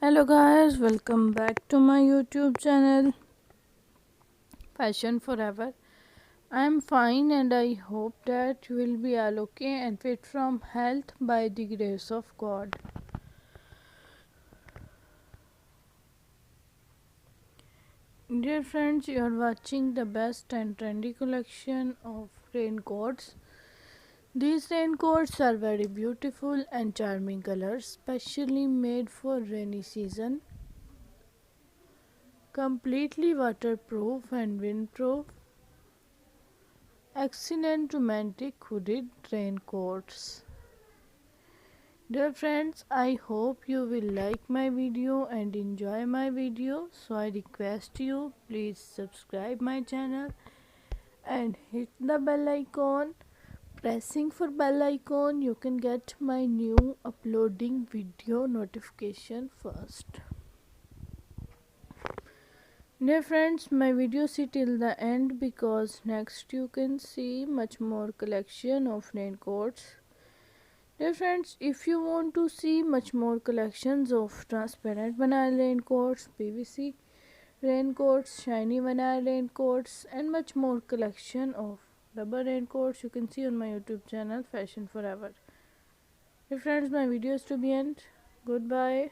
Hello guys, welcome back to my YouTube channel Fashion Forever. I am fine and I hope that you will be all okay and fit from health by the grace of God. Dear friends, you are watching the best and trendy collection of raincoats. These raincoats are very beautiful and charming colors, specially made for rainy season, completely waterproof and windproof. Excellent romantic hooded raincoats. Dear friends, I hope you will like my video and enjoy my video. So I request you please subscribe my channel and hit the bell icon. Pressing for bell icon you can get my new uploading video notification first. Dear friends, my video see till the end because next you can see much more collection of raincoats. Dear friends, if you want to see much more collections of transparent vinyl raincoats, PVC raincoats, shiny vinyl raincoats and much more collection of rubber raincoats, you can see on my YouTube channel Fashion Forever. Dear friends, my video is to be end. Goodbye.